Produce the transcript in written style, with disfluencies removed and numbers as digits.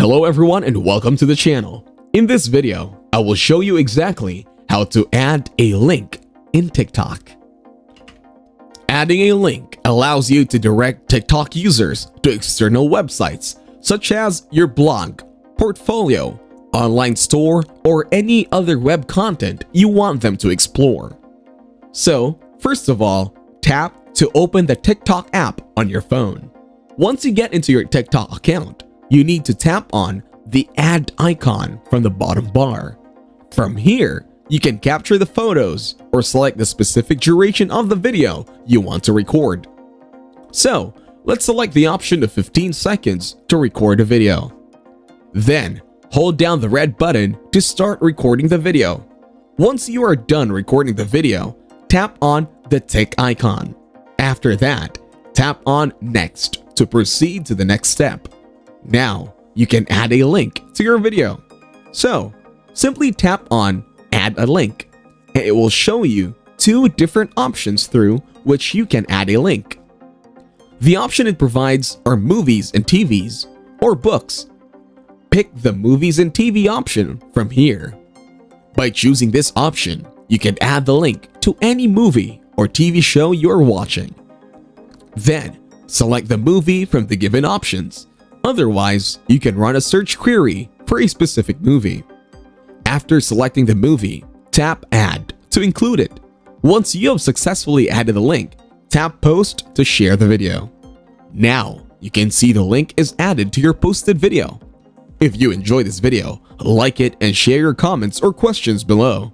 Hello everyone and welcome to the channel. In this video, I will show you exactly how to add a link in TikTok. Adding a link allows you to direct TikTok users to external websites such as your blog, portfolio, online store, or any other web content you want them to explore. So, first of all, tap to open the TikTok app on your phone. Once you get into your TikTok account, you need to tap on the add icon from the bottom bar. From here, you can capture the photos or select the specific duration of the video you want to record. So, let's select the option of 15 seconds to record a video. Then, hold down the red button to start recording the video. Once you are done recording the video, tap on the tick icon. After that, tap on Next to proceed to the next step. Now, you can add a link to your video. So, simply tap on Add a Link, and it will show you two different options through which you can add a link. The option it provides are movies and TVs, or books. Pick the movies and TV option from here. By choosing this option, you can add the link to any movie or TV show you're watching. Then, select the movie from the given options. Otherwise, you can run a search query for a specific movie. After selecting the movie, tap Add to include it. Once you have successfully added the link, tap Post to share the video. Now, you can see the link is added to your posted video. If you enjoyed this video, like it and share your comments or questions below.